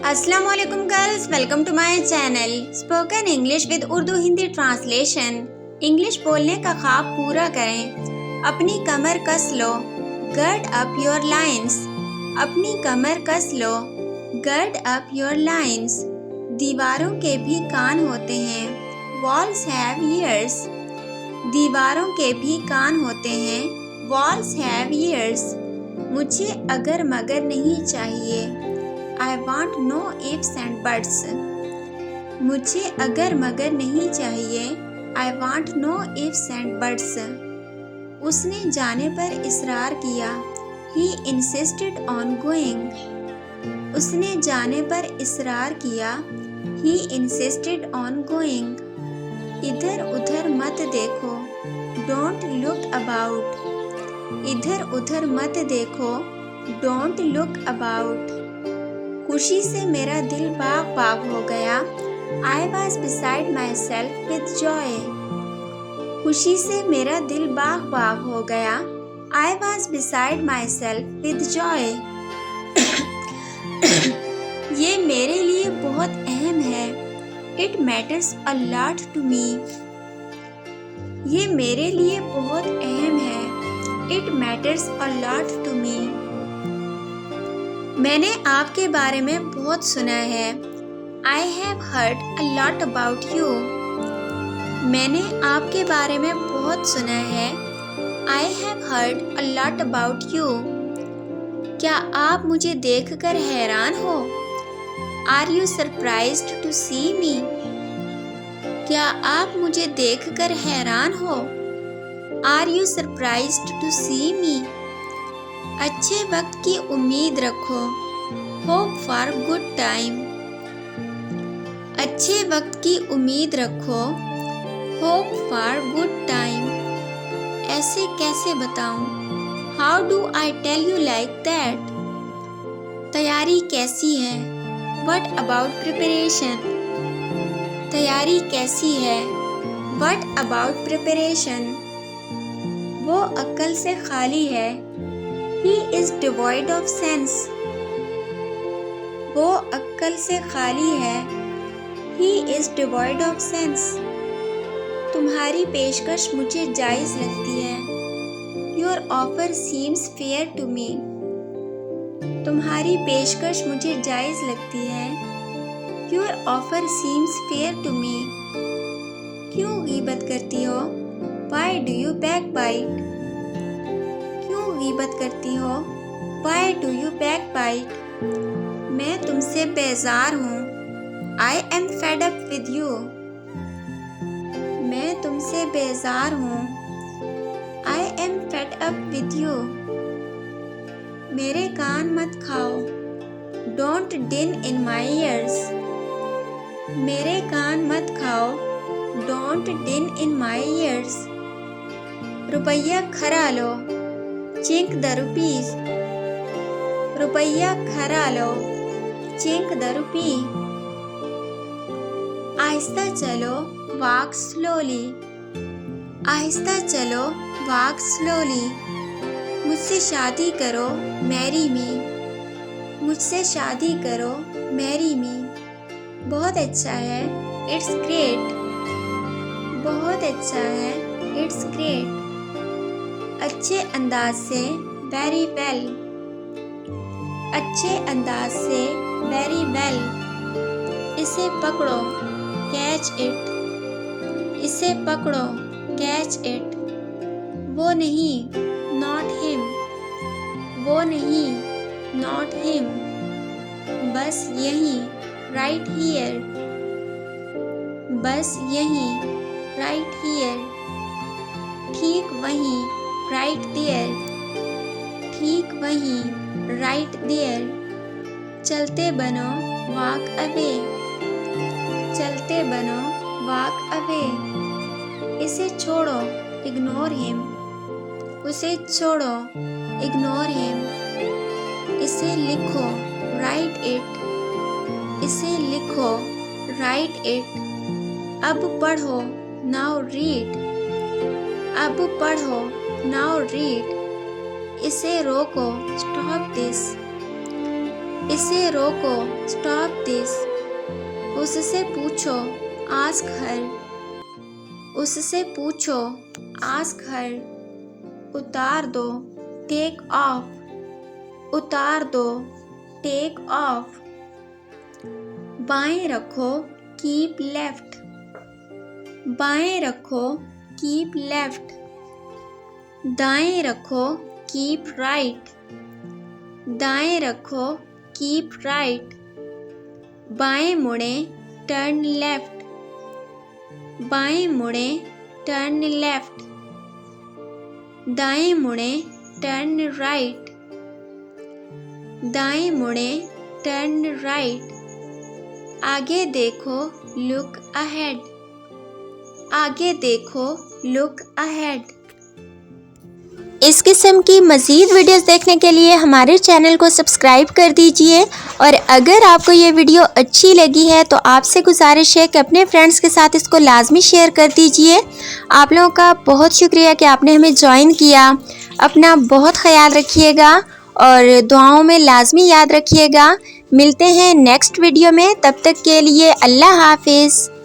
अस्सलाम वालेकुम girls, welcome to my channel spoken English with Urdu Hindi translation. English बोलने का ख्वाब पूरा करें। अपनी कमर कस लो, गर्ड अप योर लाइन्स। अपनी कमर कस लो, गर्ड अप योर लाइन्स। दीवारों के भी कान होते हैं, वॉल्स हैव ईयर्स। दीवारों के भी कान होते हैं, वॉल्स हैव ईयर्स। मुझे अगर मगर नहीं चाहिए, I want no ifs and buts। मुझे अगर मगर नहीं चाहिए, I want no ifs and buts। उसने जाने पर इसरार किया, He insisted on going। उसने जाने पर इसरार किया, He insisted on going। इधर उधर मत देखो, Don't look about। इधर उधर मत देखो, Don't look about। खुशी से मेरा दिल बाग बाग हो गया, I was beside myself with joy। खुशी से मेरा दिल बाग बाग हो गया, I was beside myself with joy। ये मेरे लिए बहुत अहम है, It matters a lot to me। ये मेरे लिए बहुत अहम है, It matters a lot to me। मैंने आपके बारे में बहुत सुना है, I have heard a lot about you। मैंने आपके बारे में बहुत सुना है, I have heard a lot about you। क्या आप मुझे देखकर हैरान हो, Are you surprised to see me? क्या आप मुझे देखकर हैरान हो, Are you surprised to see me? अच्छे वक्त की उम्मीद रखो, होप फॉर गुड टाइम। अच्छे वक्त की उम्मीद रखो, होप फॉर गुड टाइम। ऐसे कैसे बताऊं, how do I tell you like that. तैयारी कैसी है, व्हाट अबाउट प्रिपरेशन। तैयारी कैसी है, व्हाट अबाउट प्रिपरेशन। वो अक्ल से खाली है, He is devoid of sense। वो अक्ल से खाली है, He is devoid of sense। तुम्हारी पेशकश मुझे जायज़ लगती है, Your offer seems fair to me। तुम्हारी पेशकश मुझे जायज़ लगती है, Your offer seems fair to me। क्यों गीबत करती हो, Why do you backbite। गीबत करती हो, Why do you backbite। मैं तुमसे बेजार हूँ, I am fed up with you। मैं तुमसे बेजार हूँ, I am fed up with you। मेरे कान मत खाओ, Don't din in my ears। मेरे कान मत खाओ, Don't din in my ears। रुपया खरा लो, चिंक द रुपीज। रुपया खरा लो, चिंक द रुपी। आहिस्ता चलो, वॉक स्लोली। आहिस्ता चलो, वॉक स्लोली। मुझसे शादी करो, मैरी मी। मुझसे शादी करो, मैरी मी। बहुत अच्छा है, इट्स ग्रेट। बहुत अच्छा है, इट्स ग्रेट। अच्छे अंदाज से, वेरी वेल। अच्छे अंदाज से, वेरी वेल। इसे पकड़ो, कैच इट। इसे पकड़ो, कैच इट। वो नहीं, नॉट हिम। वो नहीं, नॉट हिम। बस यहीं, राइट हियर। बस यहीं, राइट हियर। ठीक वहीं, राइट देयर। ठीक वहीं, राइट देयर। चलते बनो, वॉक अवे। चलते बनो, वॉक अवे। इसे छोड़ो, इग्नोर हिम। उसे छोड़ो, इग्नोर हिम। इसे लिखो, राइट इट। इसे लिखो, राइट इट। अब पढ़ो, नाउ रीड। अब पढ़ो, नाउ रीड। इसे रोको, स्टॉप दिस। इसे रोको, स्टॉप दिस। उससे पूछो, आस्क हर। उससे पूछो, आस्क हर। उतार दो, टेक ऑफ। उतार दो, टेक ऑफ। बाएं रखो, कीप लेफ्ट। बाएं रखो, कीप लेफ्ट। दाएं रखो, कीप राइट। दाएं रखो, कीप राइट। बाएं मुड़ें, टर्न लेफ्ट। बाएं मुड़ें, टर्न लेफ्ट। दाएं मुड़ें, टर्न राइट। दाएं मुड़ें, टर्न राइट। आगे देखो, लुक अहेड। आगे देखो, लुक अहेड। इस किस्म की मज़ीद वीडियोस देखने के लिए हमारे चैनल को सब्सक्राइब कर दीजिए। और अगर आपको ये वीडियो अच्छी लगी है तो आपसे गुजारिश है कि अपने फ्रेंड्स के साथ इसको लाजमी शेयर कर दीजिए। आप लोगों का बहुत शुक्रिया कि आपने हमें ज्वाइन किया। अपना बहुत ख्याल रखिएगा और दुआओं में लाजमी याद रखिएगा। मिलते हैं नेक्स्ट वीडियो में, तब तक के लिए अल्लाह हाफिज़।